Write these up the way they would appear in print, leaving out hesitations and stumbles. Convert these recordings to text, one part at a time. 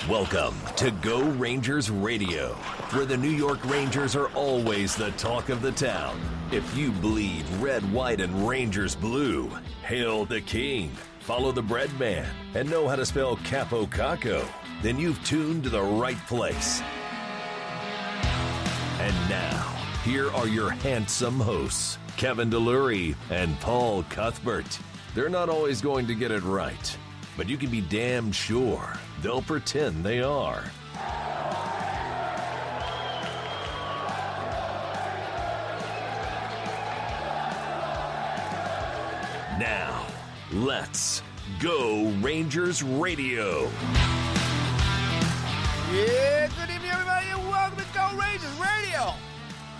Welcome to Go Rangers Radio, where the New York Rangers are always the talk of the town. If you bleed red, white, and Rangers blue, hail the king, follow the bread man, and know how to spell Capo Caco, then you've tuned to the right place. And now, here are your handsome hosts, Kevin DeLury and Paul Cuthbert. They're not always going to get it right, but you can be damn sure they'll pretend they are. Now, let's go Rangers Radio. Yeah, good evening, everybody, and welcome to Go Rangers Radio.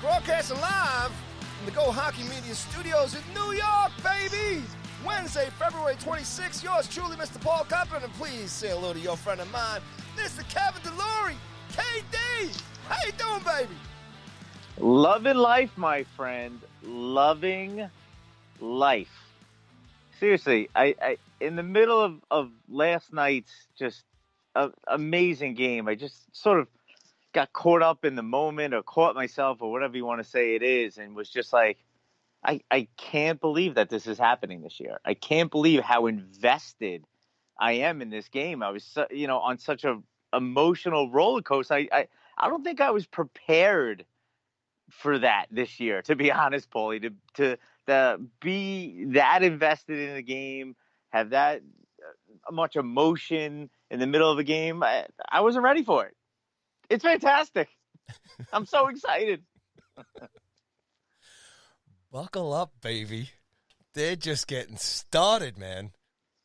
Broadcasting live from the Go Hockey Media Studios in New York, baby. Wednesday, February 26th. Yours truly, Mr. Paul Cuthbert, and please say hello to your friend of mine, Mr. Kevin DeLury. KD, how you doing, baby? Loving life, my friend. Loving life. Seriously, I in the middle of last night's just amazing game, I just sort of got caught up in the moment or caught myself or whatever you want to say it is, and was just like, I can't believe that this is happening this year. I can't believe how invested I am in this game. I was, on such a emotional roller coaster. I don't think I was prepared for that this year, to be honest, Paulie, to be that invested in a game, have that much emotion in the middle of a game. I wasn't ready for it. It's fantastic. I'm so excited. Buckle up, baby. They're just getting started, man.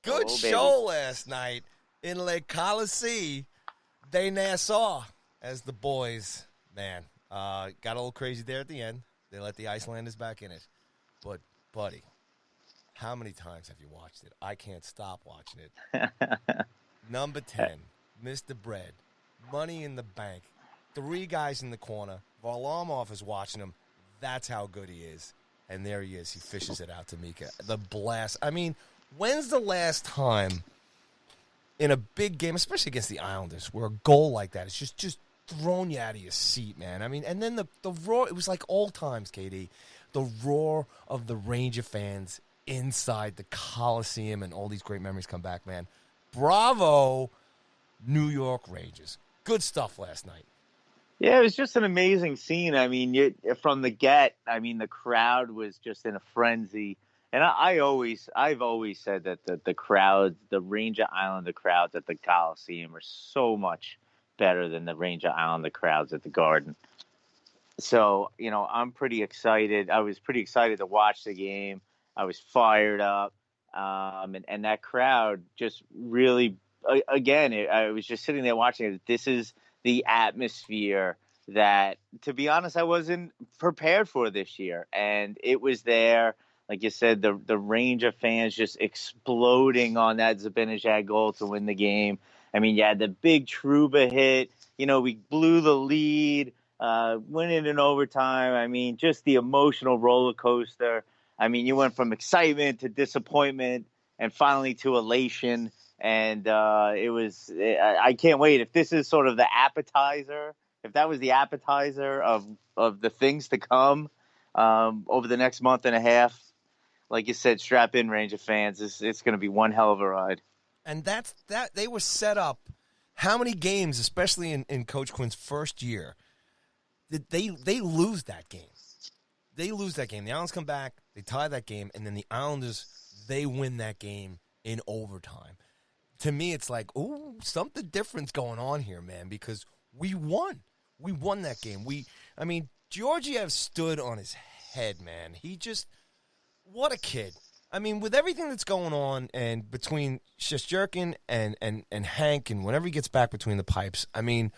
Good Oh, show baby. last night in Lake Coliseum. They Nassau, as the boys, man. Got a little crazy there at the end. They let the Icelanders back in it. But, buddy, how many times have you watched it? I can't stop watching it. Number 10, Mr. Bread, Money in the Bank, 3 guys in the corner. Varlamov is watching him. That's how good he is. And there he is. He fishes it out to Mika. The blast. I mean, when's the last time in a big game, especially against the Islanders, where a goal like that is just thrown you out of your seat, man? I mean, and then the roar, it was like old times, KD. The roar of the Ranger fans inside the Coliseum, and all these great memories come back, man. Bravo, New York Rangers. Good stuff last night. Yeah, it was just an amazing scene. I mean, from the get, I mean, the crowd was just in a frenzy. And I've always said that the crowds, the Ranger Islander crowds at the Coliseum are so much better than the Ranger Islander crowds at the Garden. So, I'm pretty excited. I was pretty excited to watch the game. I was fired up. And that crowd just really, again, I was just sitting there watching it. This is the atmosphere that, to be honest, I wasn't prepared for this year. And it was there. Like you said, the Ranger fans just exploding on that Zibanejad goal to win the game. I mean, you had the big Trouba hit. We blew the lead, winning in overtime. I mean, just the emotional roller coaster. I mean, you went from excitement to disappointment and finally to elation. And I can't wait. If this is sort of the appetizer, if that was the appetizer of the things to come over the next month and a half, like you said, strap in, Ranger fans. It's going to be one hell of a ride. And that they were set up. How many games, especially in Coach Quinn's first year, did they lose that game? They lose that game. The Islanders come back, they tie that game, and then the Islanders, they win that game in overtime. To me, it's like, ooh, something different's going on here, man, because we won. We won that game. Georgiev stood on his head, man. What a kid. I mean, with everything that's going on and between Shesterkin and Hank and whenever he gets back between the pipes, I mean,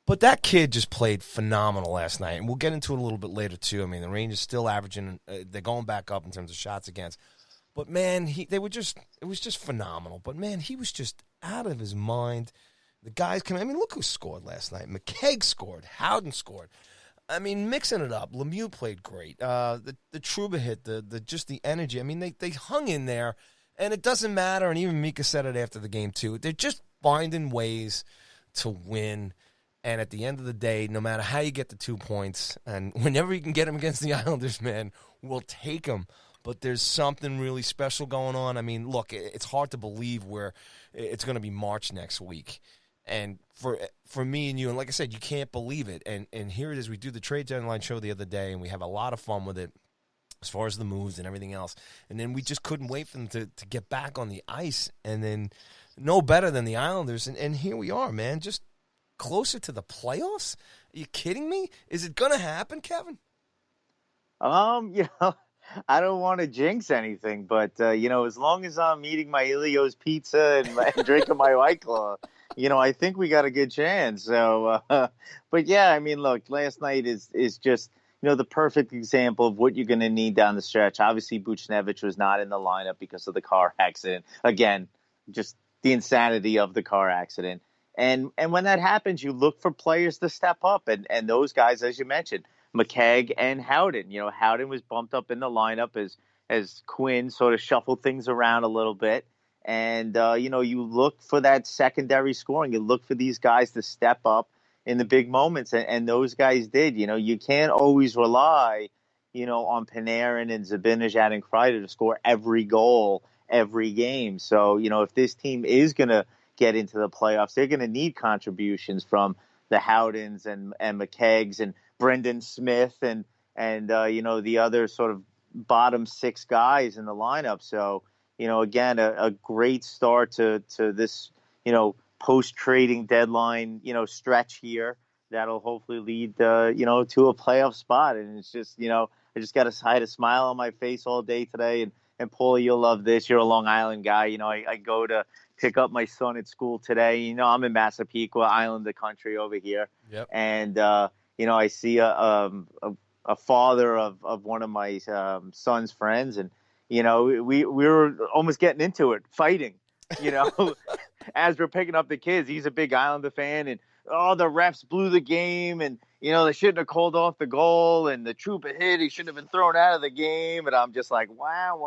but that kid just played phenomenal last night, and we'll get into it a little bit later, too. I mean, the Rangers still averaging, they're going back up in terms of shots against. But, man, it was just phenomenal. But, man, he was just out of his mind. The guys look who scored last night. McKegg scored. Howden scored. I mean, mixing it up. Lemieux played great. The Trouba hit, just the energy. I mean, they hung in there, and it doesn't matter. And even Mika said it after the game, too. They're just finding ways to win. And at the end of the day, no matter how you get the 2 points, and whenever you can get them against the Islanders, man, we'll take them. But there's something really special going on. I mean, look, it's hard to believe where it's going to be March next week. And for me and you, and like I said, you can't believe it. And here it is. We do the trade deadline show the other day, and we have a lot of fun with it as far as the moves and everything else. And then we just couldn't wait for them to get back on the ice. And then no better than the Islanders. And here we are, man, just closer to the playoffs? Are you kidding me? Is it going to happen, Kevin? I don't want to jinx anything, but, as long as I'm eating my Ilio's pizza and drinking my White Claw, I think we got a good chance. So, but yeah, I mean, look, last night is just, the perfect example of what you're going to need down the stretch. Obviously, Buchnevich was not in the lineup because of the car accident. Again, just the insanity of the car accident. And when that happens, you look for players to step up. And those guys, as you mentioned, McKegg and Howden. Howden was bumped up in the lineup as Quinn sort of shuffled things around a little bit. And, you look for that secondary scoring. You look for these guys to step up in the big moments. And those guys did. You can't always rely, on Panarin and Zibanejad and Kreider to score every goal every game. So, if this team is going to get into the playoffs, they're going to need contributions from the Howdens and McKeggs and Brendan Smith and the other sort of bottom 6 guys in the lineup. So, again, a great start to this, post-trading deadline, stretch here that'll hopefully lead, to a playoff spot. And it's just, I just I had a smile on my face all day today. And Paul, you'll love this. You're a Long Island guy. I go to pick up my son at school today. I'm in Massapequa, island of country over here. Yep. And, I see a father of one of my son's friends, and we were almost getting into it, fighting. As we're picking up the kids. He's a big Islander fan, and the refs blew the game, and they shouldn't have called off the goal, and the trooper hit. He shouldn't have been thrown out of the game, and I'm just like, wow,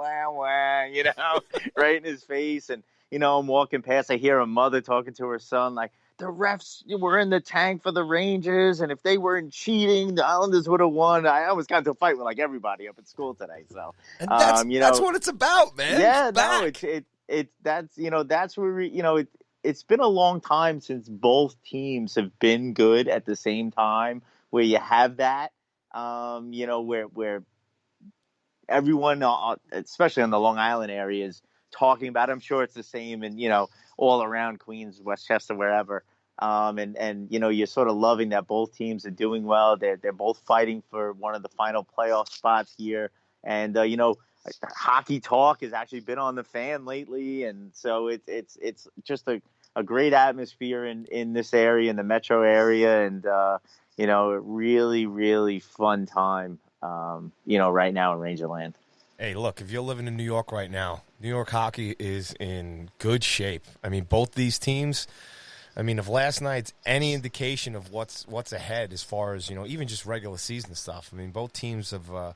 right in his face. And I'm walking past. I hear a mother talking to her son, like, the refs were in the tank for the Rangers, and if they weren't cheating, the Islanders would have won. I almost got into a fight with like everybody up at school today. So, and that's what it's about, man. Yeah, that's where it's been a long time since both teams have been good at the same time. Where you have that, where everyone, especially in the Long Island area, is talking about it. I'm sure it's the same in all around Queens, Westchester, wherever. And you're sort of loving that both teams are doing well. They're both fighting for one of the final playoff spots here. And hockey talk has actually been on the fan lately, and so it's just a great atmosphere in this area, in the metro area, and a really, really fun time right now in Rangerland. Hey, look, if you're living in New York right now, New York hockey is in good shape. I mean, both these teams, if last night's any indication of what's ahead as far as, even just regular season stuff, both teams have,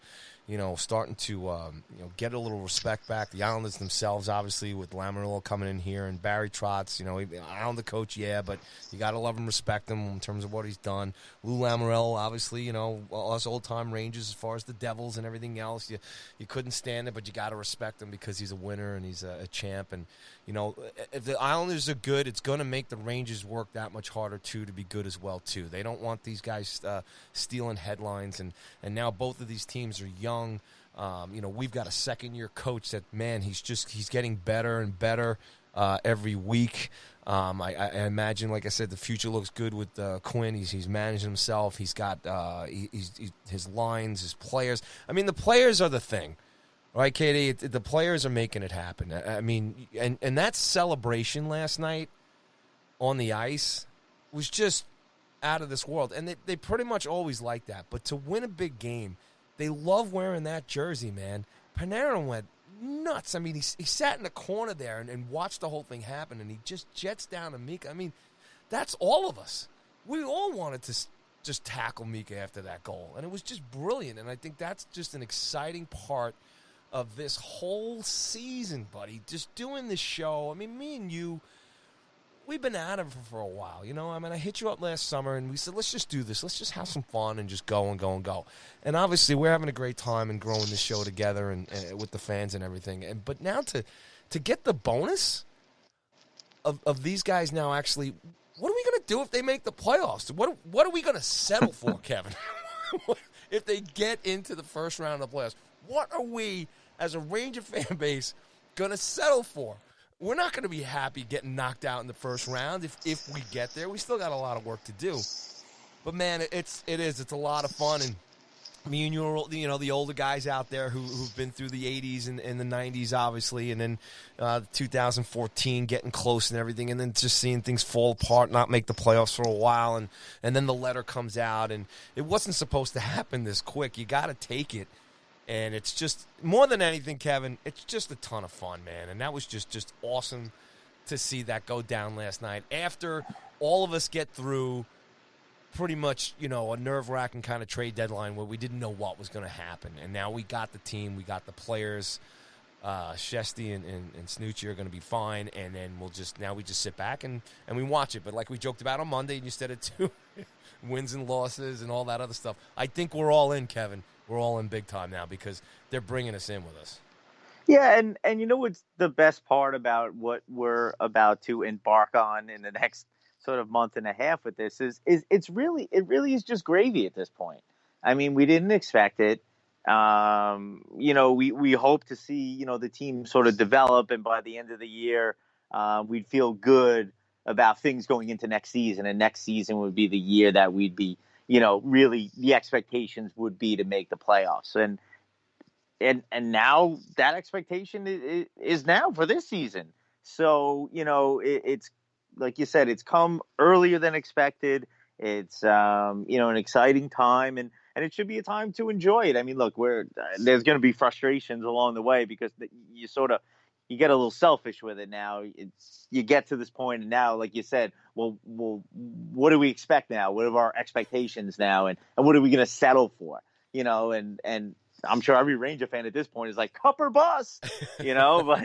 starting to, get a little respect back. The Islanders themselves, obviously, with Lamoriello coming in here, and Barry Trotz, Islander coach, yeah, but you got to love him, respect him in terms of what he's done. Lou Lamoriello, obviously, us old-time Rangers as far as the Devils and everything else. You couldn't stand it, but you got to respect him because he's a winner and he's a champ. And, if the Islanders are good, it's going to make the Rangers work that much harder, too, to be good as well, too. They don't want these guys stealing headlines, and now both of these teams are young. We've got a second-year coach that, man, he's getting better and better every week. I imagine, like I said, the future looks good with Quinn. He's managing himself. He's got his lines, his players. The players are the thing, right, Katie? The players are making it happen. And that celebration last night on the ice was just out of this world. And they pretty much always like that. But to win a big game, they love wearing that jersey, man. Panarin went nuts. He sat in the corner there and watched the whole thing happen, and he just jets down to Mika. That's all of us. We all wanted to just tackle Mika after that goal, and it was just brilliant. And I think that's just an exciting part of this whole season, buddy. Just doing this show. Me and you, we've been at it for a while. You know, I mean, I hit you up last summer, and we said, let's just do this. Let's just have some fun and just go and go and go. And obviously, we're having a great time and growing this show together and with the fans and everything. But now to get the bonus of these guys now actually, what are we going to do if they make the playoffs? What are we going to settle for, Kevin? If they get into the first round of the playoffs, what are we, as a Ranger fan base, going to settle for? We're not going to be happy getting knocked out in the first round if we get there. We still got a lot of work to do. But, man, it's a lot of fun. And me and you know, the older guys out there who've been through the 80s and the 90s, obviously, and then 2014 getting close and everything, and then just seeing things fall apart, not make the playoffs for a while, and then the letter comes out, and it wasn't supposed to happen this quick. You got to take it. And it's just, more than anything, Kevin, it's just a ton of fun, man. And that was just awesome to see that go down last night. After all of us get through pretty much, you know, a nerve-wracking kind of trade deadline where we didn't know what was going to happen. And now we got the team, we got the players. Shesty and Snoochie are going to be fine. And then we just sit back and we watch it. But like we joked about on Monday, and you said it too, wins and losses and all that other stuff. I think we're all in, Kevin. We're all in big time now because they're bringing us in with us. Yeah, and you know what's the best part about what we're about to embark on in the next sort of month and a half with this is it really is just gravy at this point. I mean, we didn't expect it. You know, we hope to see, you know, the team sort of develop, and by the end of the year, we'd feel good about things going into next season, and next season would be the year that we'd be, you know, really the expectations would be to make the playoffs. And now that expectation is now for this season. So, you know, it's like you said, it's come earlier than expected. It's, you know, an exciting time, and it should be a time to enjoy it. I mean, look, there's going to be frustrations along the way because you get a little selfish with it now. You get to this point, and now, like you said, well, what do we expect now? What are our expectations now, and what are we going to settle for? You know, and I'm sure every Ranger fan at this point is like, cup or bust, you know.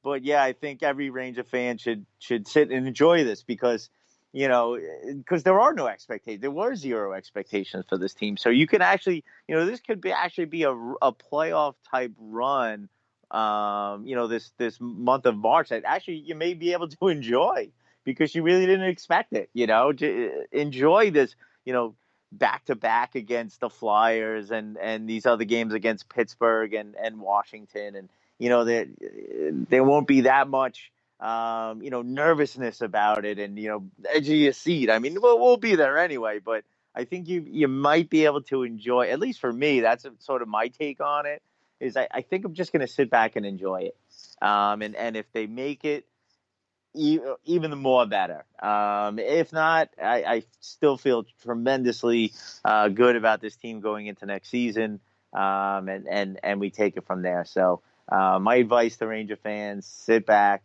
But yeah, I think every Ranger fan should sit and enjoy this because, you know, because there are no expectations. There were zero expectations for this team, so you can actually, you know, this could actually be a playoff type run. You know, this month of March that actually you may be able to enjoy because you really didn't expect it, you know, to enjoy this, you know, back-to-back against the Flyers and these other games against Pittsburgh and Washington. And, you know, there won't be that much, you know, nervousness about it and, you know, edge of your seat. I mean, we'll be there anyway, but I think you might be able to enjoy, at least for me, that's sort of my take on it, is I think I'm just going to sit back and enjoy it. And if they make it, even the more better. If not, I still feel tremendously good about this team going into next season, and we take it from there. So my advice to Ranger fans, sit back,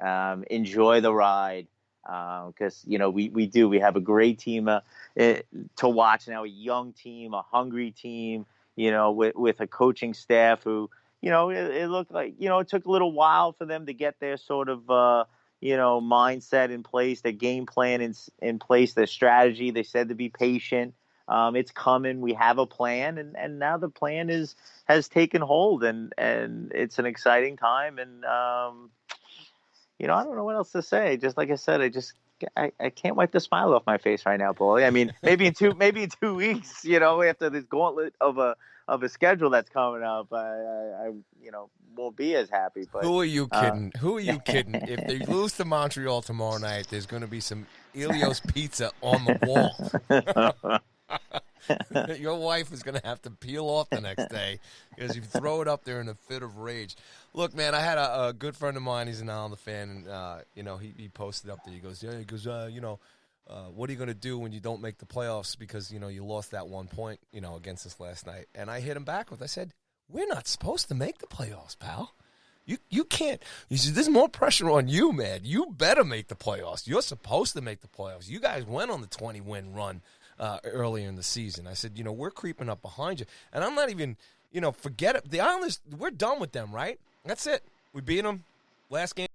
enjoy the ride, because, you know, we have a great team to watch now, a young team, a hungry team, you know, with a coaching staff who, you know, it looked like, you know, it took a little while for them to get their sort of, you know, mindset in place, their game plan in place, their strategy. They said to be patient. It's coming. We have a plan, and now the plan has taken hold, and it's an exciting time. And you know, I don't know what else to say. Just like I said, I can't wipe the smile off my face right now, Paulie. I mean, maybe in 2 weeks, you know, after this gauntlet of a schedule that's coming up, I you know, won't be as happy. But who are you kidding? Who are you kidding? If they lose to Montreal tomorrow night, there's going to be some Elio's pizza on the wall. Your wife is going to have to peel off the next day because you throw it up there in a fit of rage. Look, man, I had a good friend of mine. He's an Islander fan, and you know, he posted up there. He goes, you know, what are you going to do when you don't make the playoffs because, you know, you lost that 1 point, you know, against us last night? And I hit him back with, I said, we're not supposed to make the playoffs, pal. You can't. You see, there's more pressure on you, man. You better make the playoffs. You're supposed to make the playoffs. You guys went on the 20-win run earlier in the season. I said, you know, we're creeping up behind you. And I'm not even, you know, forget it. The Islanders, we're done with them, right? That's it. We beat them last game.